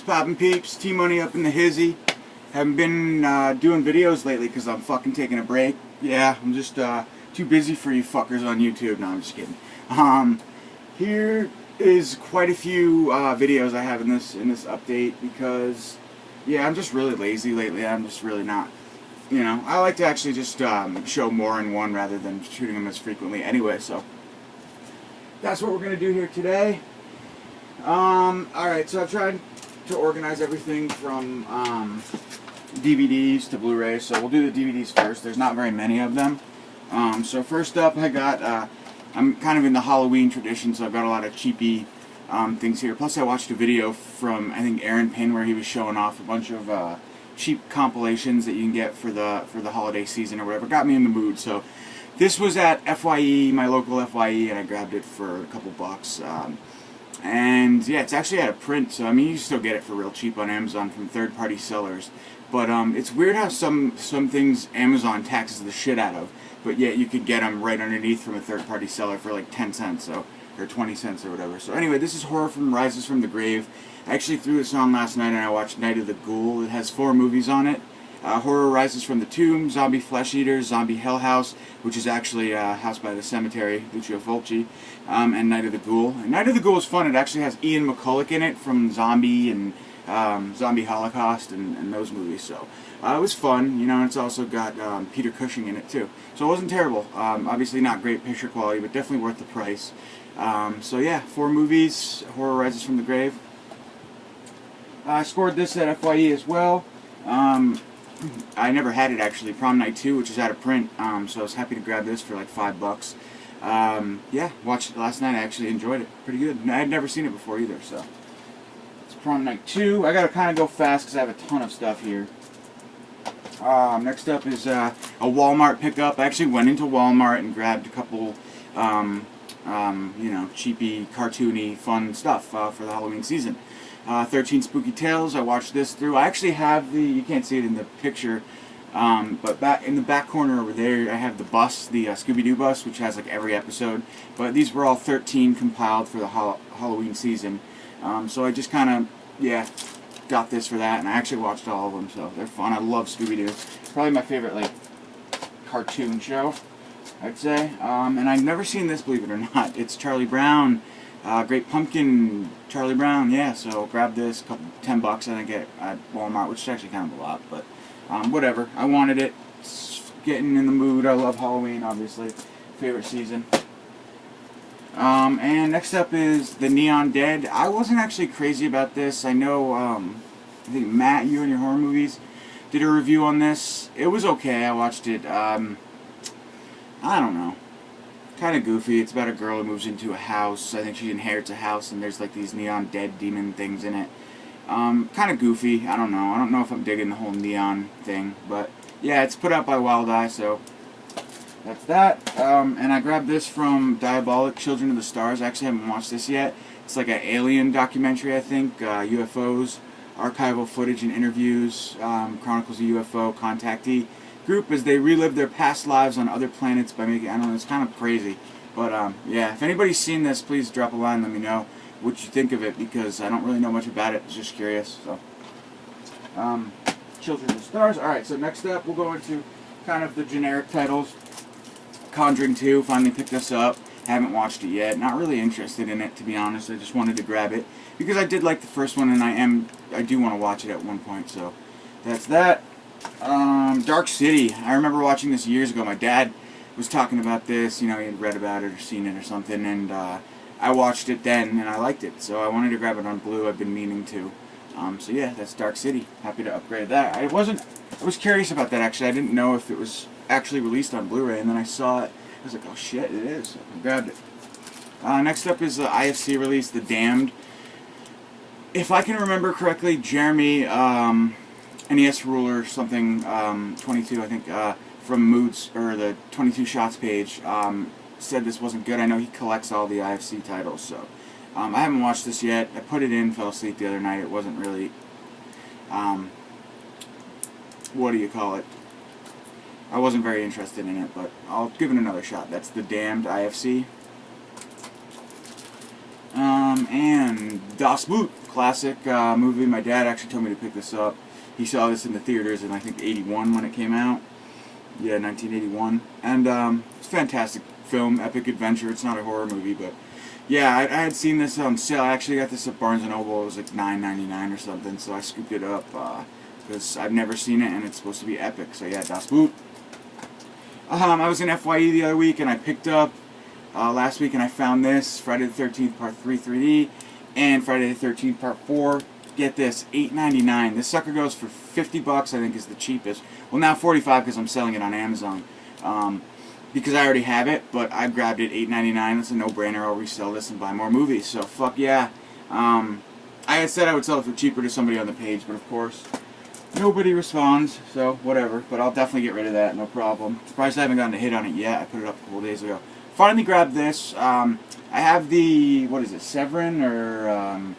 What's poppin' peeps? T-Money up in the hizzy. Haven't been doing videos lately because I'm fucking taking a break. Yeah, I'm just too busy for you fuckers on YouTube. No, I'm just kidding. Here is quite a few videos I have in this update because, yeah, I'm just really lazy lately. I'm just really not, you know, I like to actually just show more in one rather than shooting them as frequently anyway, so that's what we're going to do here today. Alright, so I've tried to organize everything from DVDs to Blu-rays, so we'll do the DVDs first. There's not very many of them. So first up I got, I'm kind of in the Halloween tradition, so I've got a lot of cheapy things here. Plus I watched a video from, I think, Aaron Payne, where he was showing off a bunch of cheap compilations that you can get for the holiday season or whatever. Got me in the mood, so this was at FYE, my local FYE, and I grabbed it for a couple bucks. And yeah, it's actually out of print, so I mean you can still get it for real cheap on Amazon from third-party sellers. But it's weird how some things Amazon taxes the shit out of, but yet you could get them right underneath from a third-party seller for like 10 cents, so, or 20 cents or whatever. So anyway, this is Horror from Rises from the Grave. I actually threw this on last night and I watched Night of the Ghoul. It has 4 movies on it. Horror Rises from the Tomb, Zombie Flesh Eaters, Zombie Hell House, which is actually House by the Cemetery, Lucio Fulci, and Night of the Ghoul. And Night of the Ghoul is fun. It actually has Ian McCulloch in it from Zombie and Zombie Holocaust and those movies. So it was fun, you know, and it's also got Peter Cushing in it too. So it wasn't terrible. Obviously not great picture quality, but definitely worth the price. So yeah, 4 movies, Horror Rises from the Grave. I scored this at FYE as well. I never had it actually, Prom Night 2, which is out of print, so I was happy to grab this for like $5. Yeah, watched it last night. I actually enjoyed it pretty good. I had never seen it before either, so it's Prom Night 2. I gotta kind of go fast because I have a ton of stuff here. Next up is a Walmart pickup. I actually went into Walmart and grabbed a couple, you know, cheapy, cartoony, fun stuff for the Halloween season. 13 Spooky Tales, I watched this through. I actually have the, you can't see it in the picture, but back in the back corner over there I have the bus, the Scooby-Doo bus, which has like every episode. But these were all 13 compiled for the Halloween season. So I just kind of, yeah, got this for that, and I actually watched all of them, so they're fun. I love Scooby-Doo. Probably my favorite, like, cartoon show, I'd say. And I've never seen this, believe it or not. It's Charlie Brown. Great Pumpkin, Charlie Brown, yeah, so grab this, $10 I think at Walmart, which is actually kind of a lot, but whatever, I wanted it, it's getting in the mood. I love Halloween, obviously, favorite season. And next up is The Neon Dead. I wasn't actually crazy about this. I know, I think Matt, you and your horror movies, did a review on this. It was okay, I watched it. I don't know. Kind of goofy. It's about a girl who moves into a house. I think she inherits a house, and there's like these neon dead demon things in it. Kind of goofy. I don't know. I don't know if I'm digging the whole neon thing, but yeah, it's put out by Wild Eye, so that's that. And I grabbed this from Diabolic, Children of the Stars. I actually haven't watched this yet. It's like an alien documentary, I think. UFOs, archival footage and interviews, chronicles a UFO contactee group as they relive their past lives on other planets by making, I don't know, it's kind of crazy. But yeah, if anybody's seen this, please drop a line and let me know what you think of it, because I don't really know much about it. Just curious. So Children of the Stars. Alright, so next up we'll go into kind of the generic titles. Conjuring 2 finally picked us up. Haven't watched it yet. Not really interested in it, to be honest. I just wanted to grab it because I did like the first one, and I do want to watch it at one point. So that's that. Dark City. I remember watching this years ago. My dad was talking about this, you know, he had read about it or seen it or something, and I watched it then and I liked it, so I wanted to grab it on Blue. I've been meaning to. So yeah, that's Dark City. Happy to upgrade that. I was curious about that actually. I didn't know if it was actually released on Blu-ray, and then I saw it. I was like, oh shit, it is. So I grabbed it. Next up is the IFC release, The Damned. If I can remember correctly, Jeremy, NES Ruler something 22, I think, from Moods, or the 22 Shots page, said this wasn't good. I know he collects all the IFC titles, so I haven't watched this yet. I put it in, fell asleep the other night. It wasn't really, what do you call it? I wasn't very interested in it, but I'll give it another shot. That's The Damned IFC. And Das Boot, classic movie. My dad actually told me to pick this up. He saw this in the theaters in, I think, 81 when it came out. Yeah, 1981. And it's a fantastic film, epic adventure. It's not a horror movie, but yeah, I had seen this on sale. I actually got this at Barnes & Noble. It was like $9.99 or something, so I scooped it up because I've never seen it, and it's supposed to be epic. So yeah, das Boot. I was in FYE the other week, and I picked up last week, and I found this Friday the 13th Part 3 3D and Friday the 13th Part 4. Get this, $8.99. This sucker goes for $50, I think, is the cheapest. Well, now $45 because I'm selling it on Amazon. Because I already have it, but I grabbed it $8.99. It's a no-brainer. I'll resell this and buy more movies. So fuck yeah. I had said I would sell it for cheaper to somebody on the page, but of course nobody responds. So whatever. But I'll definitely get rid of that. No problem. Surprised I haven't gotten a hit on it yet. I put it up a couple days ago. Finally grabbed this. I have the, what is it, Severin or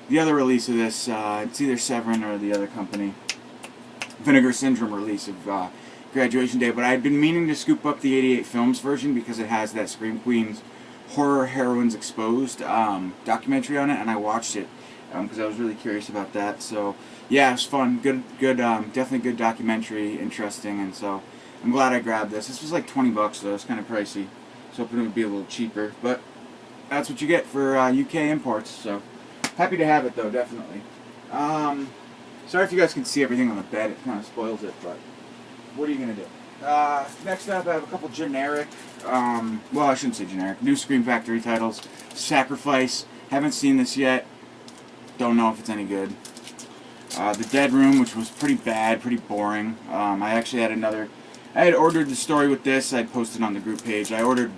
the other release of this. It's either Severin or the other company. Vinegar Syndrome release of Graduation Day. But I had been meaning to scoop up the 88 Films version because it has that Scream Queens Horror Heroines Exposed documentary on it, and I watched it because I was really curious about that. So yeah, it was fun. Good, definitely good documentary, interesting, and so I'm glad I grabbed this. This was like $20 though. It's kind of pricey. So hoping it would be a little cheaper, but that's what you get for UK imports. So happy to have it though, definitely. Sorry if you guys can see everything on the bed. It kind of spoils it, but what are you gonna do? Next up, I have a couple generic, well, I shouldn't say generic, new Scream Factory titles. Sacrifice. Haven't seen this yet. Don't know if it's any good. The Dead Room, which was pretty bad, pretty boring. I actually had another. I had ordered the story with this. I posted on the group page. I ordered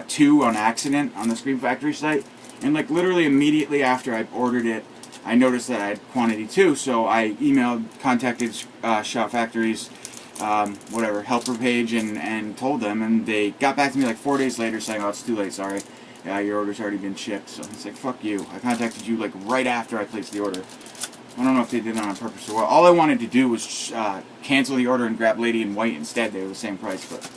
2 on accident on the Scream Factory site, and like literally immediately after I ordered it, I noticed that I had quantity 2. So I contacted Shout Factory's whatever helper page and told them, and they got back to me like 4 days later saying, "Oh, it's too late. Sorry, your order's already been shipped." So it's like, fuck you. I contacted you like right after I placed the order. I don't know if they did it on purpose or what. All I wanted to do was cancel the order and grab Lady in White instead. They were the same price, but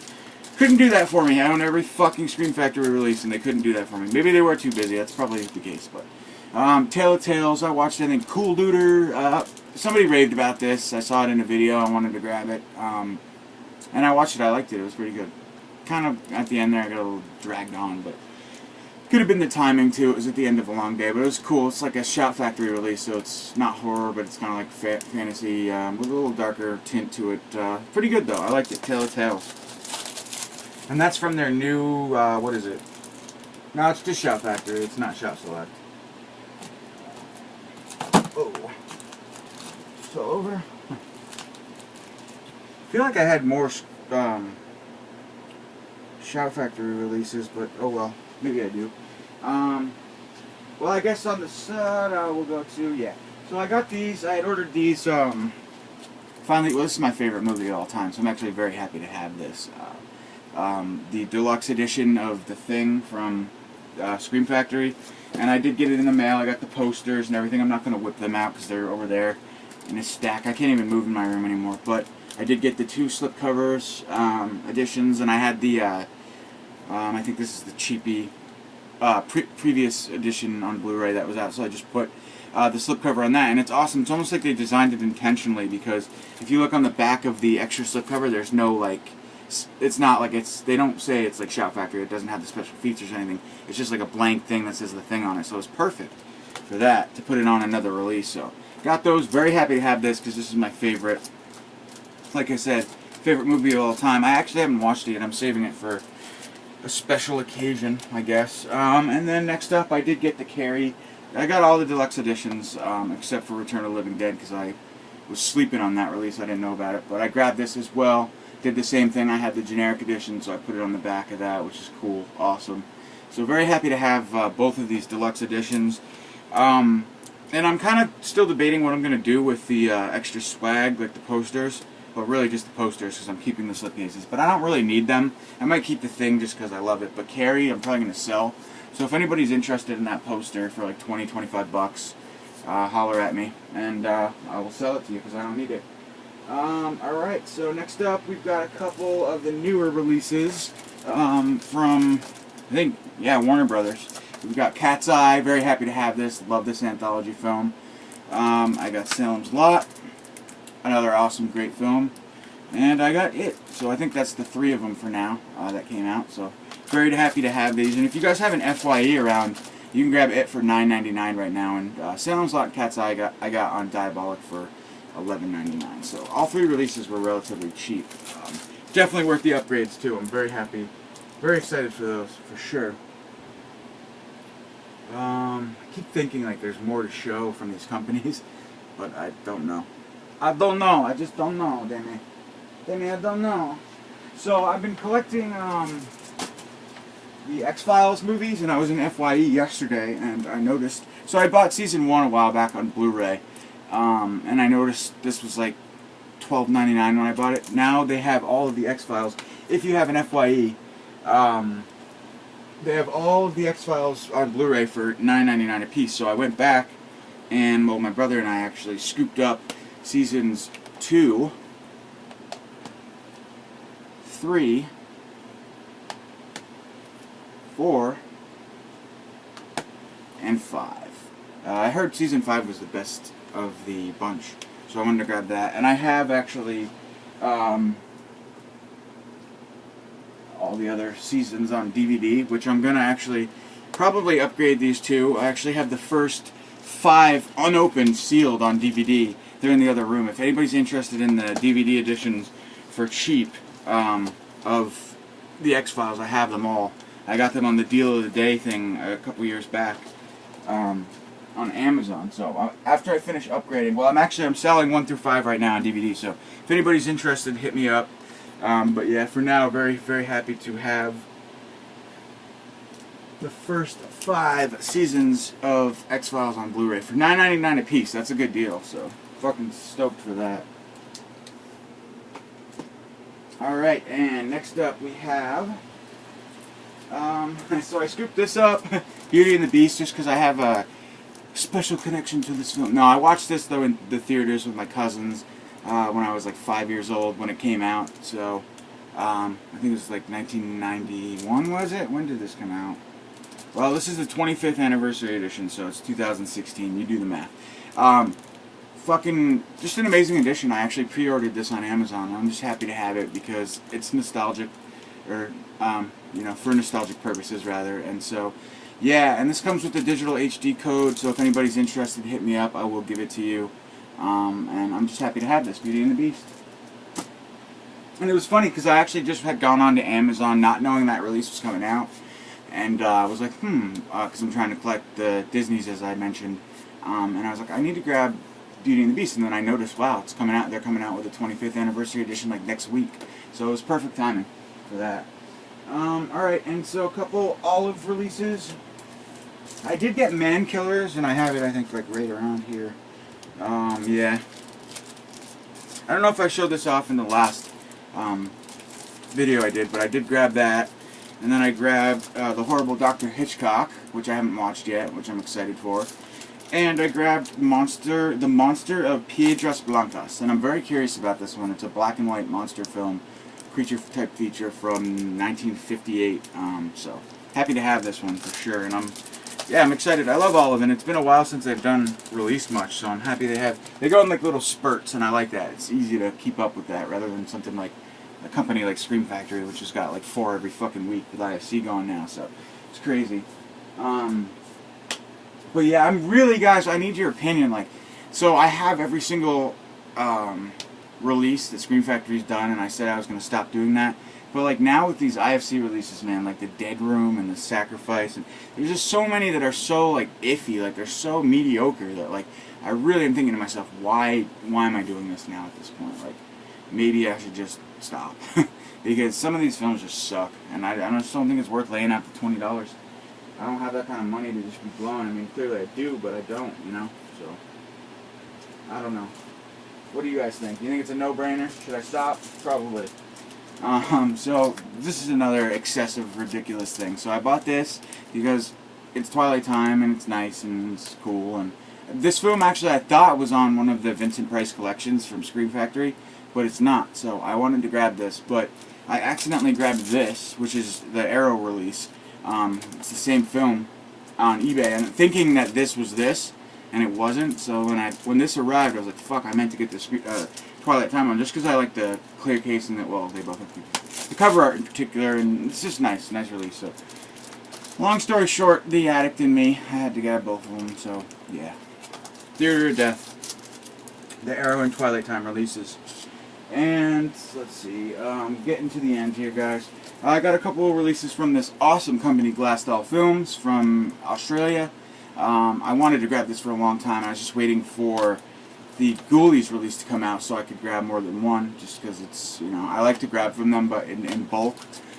couldn't do that for me. I own every fucking Scream Factory release, and they couldn't do that for me. Maybe they were too busy. That's probably the case, but Tale of Tales. I watched, I think, Cool Duder. Somebody raved about this. I saw it in a video. I wanted to grab it, and I watched it. I liked it. It was pretty good. Kind of at the end there, I got a little dragged on, but could have been the timing too. It was at the end of a long day, but it was cool. It's like a Shout Factory release, so it's not horror, but it's kind of like fantasy with a little darker tint to it. Pretty good though. I liked it. Tale of Tales, and that's from their new. What is it? No, it's just Shout Factory. It's not Shout Select. Oh, so over. I feel like I had more Shout Factory releases, but oh well. Maybe I do. Well, I guess on the side we'll go to, yeah. So I got these. I had ordered these. Finally, well, this is my favorite movie of all time, so I'm actually very happy to have this. The deluxe edition of The Thing from Scream Factory, and I did get it in the mail. I got the posters and everything. I'm not going to whip them out because they're over there in a stack. I can't even move in my room anymore, but I did get the 2 slipcovers editions, and I had the I think this is the cheapy previous edition on Blu-ray that was out, so I just put the slipcover on that, and it's awesome. It's almost like they designed it intentionally, because if you look on the back of the extra slipcover, there's no, like, it's not like they don't say it's like Shout Factory. It doesn't have the special features or anything. It's just like a blank thing that says The Thing on it, so it's perfect for that, to put it on another release. So got those. Very happy to have this because this is my favorite. Like I said, favorite movie of all time. I actually haven't watched it yet. I'm saving it for a special occasion, I guess. And then next up, I did get the Carrie. I got all the deluxe editions except for Return of the Living Dead because I was sleeping on that release. I didn't know about it, but I grabbed this as well. Did the same thing. I had the generic edition, so I put it on the back of that, which is cool, awesome. So very happy to have both of these deluxe editions. And I'm kind of still debating what I'm going to do with the extra swag, like the posters. But really just the posters, because I'm keeping the slipcases. But I don't really need them. I might keep the Thing just because I love it. But Carrie, I'm probably going to sell. So if anybody's interested in that poster for like 20, 25 bucks, holler at me. And I will sell it to you because I don't need it. Alright, so next up we've got a couple of the newer releases from, I think, yeah, Warner Brothers. we got Cat's Eye. Very happy to have this. Love this anthology film. I got Salem's Lot. Another awesome, great film. And I got It. So I think that's the 3 of them for now that came out. So very happy to have these. And if you guys have an FYE around, you can grab It for $9.99 right now. And Salem's Lot and Cat's Eye I got on Diabolic for $11.99. So all 3 releases were relatively cheap. Definitely worth the upgrades too. I'm very happy, very excited for those for sure. I keep thinking like there's more to show from these companies, but I don't know. I don't know. I just don't know, Demi. Demi, I don't know. So I've been collecting the X-Files movies, and I was in FYE yesterday, and I noticed. So I bought season 1 a while back on Blu-ray, and I noticed this was like $12.99 when I bought it. Now they have all of the X-Files. If you have an FYE, they have all of the X-Files on Blu-ray for $9.99 a piece. So I went back, and well, my brother and I actually scooped up seasons 2, 3, 4, and 5. I heard season 5 was the best of the bunch, so I wanted to grab that. And I have actually all the other seasons on DVD, which I'm going to actually probably upgrade these to. I actually have the first 5 unopened, sealed on DVD. They're in the other room. If anybody's interested in the DVD editions for cheap of the X-Files, I have them all. I got them on the deal of the day thing a couple years back on Amazon. So after I finish upgrading, well, I'm selling 1 through 5 right now on DVD. So if anybody's interested, hit me up. But yeah, for now, very, very happy to have the first 5 seasons of X-Files on Blu-ray for $9.99 a piece. That's a good deal. So fucking stoked for that. Alright, and next up we have, so I scooped this up, Beauty and the Beast, just because I have a special connection to this film. No, I watched this, though, in the theaters with my cousins when I was like 5 years old when it came out. So, I think it was like 1991, was it? When did this come out? Well, this is the 25th anniversary edition, so it's 2016. You do the math. Fucking, just an amazing edition. I actually pre-ordered this on Amazon. I'm just happy to have it because it's nostalgic, or, you know, for nostalgic purposes, rather. And so, yeah, and this comes with the digital HD code, so if anybody's interested, hit me up. I will give it to you. And I'm just happy to have this, Beauty and the Beast. And it was funny because I actually just had gone on to Amazon not knowing that release was coming out. And I was like, because I'm trying to collect the Disneys, as I mentioned. And I was like, I need to grab Beauty and the Beast. And then I noticed, wow, it's coming out. They're coming out with a 25th anniversary edition like next week. So it was perfect timing for that. Alright, and so a couple Olive releases. I did get Man Killers, and I have it, I think, like right around here. Yeah. I don't know if I showed this off in the last video I did, but I did grab that. And then I grabbed The Horrible Dr. Hitchcock, which I haven't watched yet, which I'm excited for. And I grabbed The Monster of Piedras Blancas. And I'm very curious about this one. It's a black and white monster film, creature-type feature from 1958. So, happy to have this one for sure. And I'm excited. I love Olive, and it's been a while since they've done release much, so I'm happy they go in like little spurts, and I like that. It's easy to keep up with that, rather than something like a company like Scream Factory, which has got like 4 every fucking week with IFC going now, so it's crazy. But yeah, I'm really, guys, I need your opinion. Like, so I have every single release that Scream Factory's done, and I said I was going to stop doing that. But like now with these IFC releases, man, like the Dead Room and the Sacrifice, and there's just so many that are so like iffy, like they're so mediocre that like I really am thinking to myself, why am I doing this now at this point? Like maybe I should just stop because some of these films just suck, and I just don't think it's worth laying out the $20. I don't have that kind of money to just be blowing. I mean, clearly I do, but I don't, you know. So I don't know. What do you guys think? Do you think it's a no-brainer? Should I stop? Probably. So this is another excessive, ridiculous thing. So I bought this because it's Twilight Time and it's nice and it's cool. And this film actually I thought was on one of the Vincent Price collections from Scream Factory, but it's not. So I wanted to grab this, but I accidentally grabbed this, which is the Arrow release. It's the same film, on eBay, and thinking that this was this, and it wasn't. So when this arrived, I was like, fuck, I meant to get this Twilight Time one, just because I like the clear case, and well, they both have the cover art in particular, and it's just nice release. So, long story short, the addict in me, I had to get both of them. So yeah, Theater of Death, the Arrow and Twilight Time releases. And let's see, getting to the end here, guys. I got a couple of releases from this awesome company, Glassdoll Films, from Australia. I wanted to grab this for a long time. I was just waiting for the Ghoulies release to come out so I could grab more than one, just because it's, I like to grab from them, but in bulk.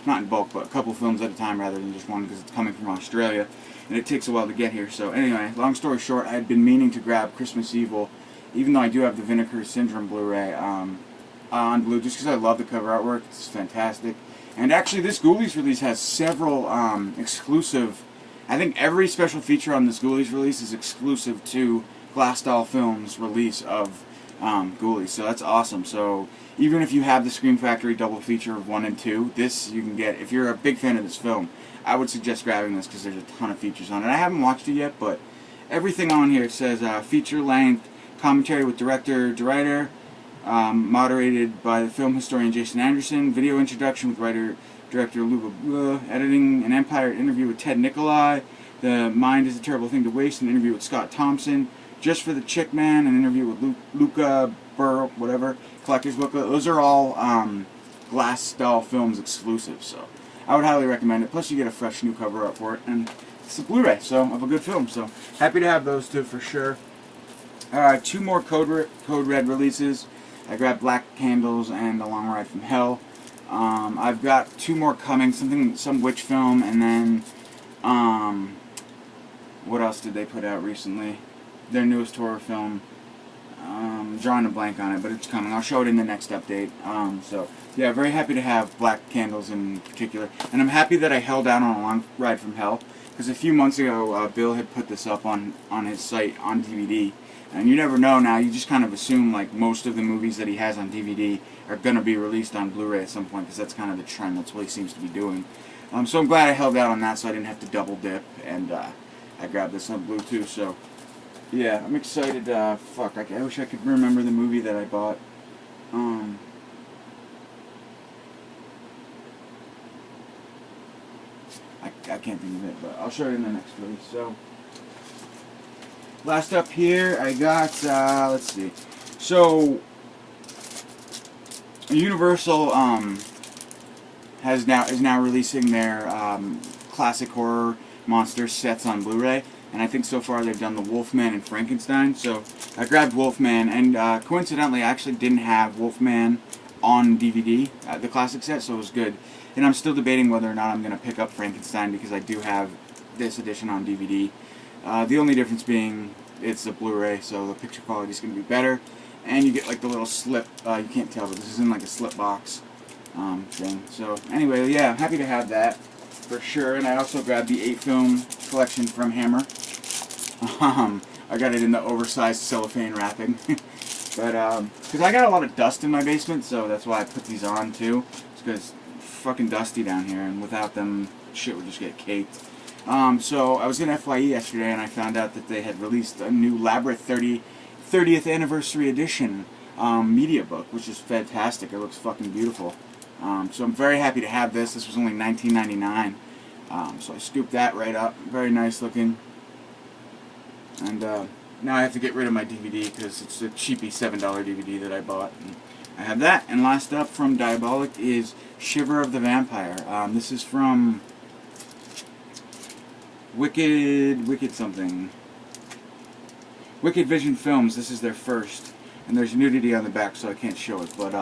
Not in bulk, but a couple films at a time rather than just one, because it's coming from Australia, and it takes a while to get here. So anyway, long story short, I had been meaning to grab Christmas Evil, even though I do have the Vinegar Syndrome Blu-ray on Blue, just because I love the cover artwork. It's fantastic. And actually, this Ghoulies release has several exclusive. I think every special feature on this Ghoulies release is exclusive to Glassdoll Films' release of Ghoulies. So that's awesome. So even if you have the Scream Factory double feature of 1 and 2, this you can get. If you're a big fan of this film, I would suggest grabbing this because there's a ton of features on it. I haven't watched it yet, but everything on here says feature-length commentary with director, moderated by the film historian Jason Anderson, video introduction with writer-director Luba, editing an Empire interview with Ted Nicolai, The Mind is a Terrible Thing to Waste, an interview with Scott Thompson, Just for the Chick Man, an interview with Luca Burr, whatever, collector's booklet. Those are all Glassdoll Films exclusives, so I would highly recommend it. Plus you get a fresh new cover art for it, and it's a Blu-ray, so of a good film, so happy to have those two for sure. Alright, 2 more Code Red releases. I grabbed Black Candles and A Long Ride from Hell. I've got 2 more coming, some witch film, and then, what else did they put out recently? Their newest horror film. Drawing a blank on it, but it's coming. I'll show it in the next update. So, yeah, very happy to have Black Candles in particular. And I'm happy that I held out on A Long Ride from Hell, because a few months ago, Bill had put this up on his site on DVD. And you never know now, you just kind of assume like most of the movies that he has on DVD are going to be released on Blu-ray at some point, because that's kind of the trend, that's what he seems to be doing. So I'm glad I held out on that so I didn't have to double dip, and I grabbed this on Blue too, so yeah, I'm excited. Fuck, I wish I could remember the movie that I bought. I can't think of it, but I'll show it in the next release, so. Last up here, I got, let's see, so, Universal, is now releasing their, classic horror monster sets on Blu-ray, and I think so far they've done the Wolfman and Frankenstein, so I grabbed Wolfman, and, coincidentally, I actually didn't have Wolfman on DVD, the classic set, so it was good, and I'm still debating whether or not I'm going to pick up Frankenstein, because I do have this edition on DVD. The only difference being it's a Blu-ray, so the picture quality is going to be better, and you get like the little slip, you can't tell, but this is in like a slip box thing. So anyway, yeah, I'm happy to have that for sure, and I also grabbed the 8-film collection from Hammer. I got it in the oversized cellophane wrapping, but because I got a lot of dust in my basement, so that's why I put these on too. It's because it's fucking dusty down here, and without them, shit would just get caked. So I was in FYE yesterday and I found out that they had released a new Labyrinth 30th Anniversary Edition media book, which is fantastic. It looks fucking beautiful. So I'm very happy to have this. This was only $19.99. So I scooped that right up. Very nice looking. And now I have to get rid of my DVD because it's a cheapy $7 DVD that I bought. And I have that. And last up from Diabolic is Shiver of the Vampire. This is from Wicked something. Wicked Vision Films. This is their first, and there's nudity on the back, so I can't show it. But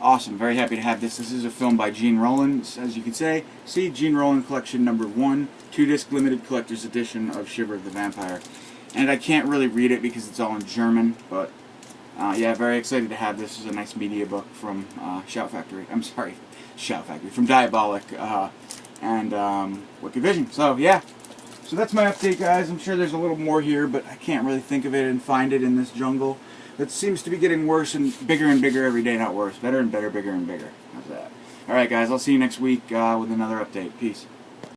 awesome. Very happy to have this. This is a film by Gene Roland, as you can say. See, Gene Roland Collection number 1, 2-disc limited collector's edition of Shiver of the Vampire. And I can't really read it because it's all in German, but yeah, very excited to have this. This is a nice media book from Shout Factory. I'm sorry, Shout Factory from Diabolic and Wicked Vision. So yeah. So that's my update, guys. I'm sure there's a little more here, but I can't really think of it and find it in this jungle. It seems to be getting worse and bigger every day, not worse. Better and better, bigger and bigger. How's that? Alright, guys. I'll see you next week with another update. Peace.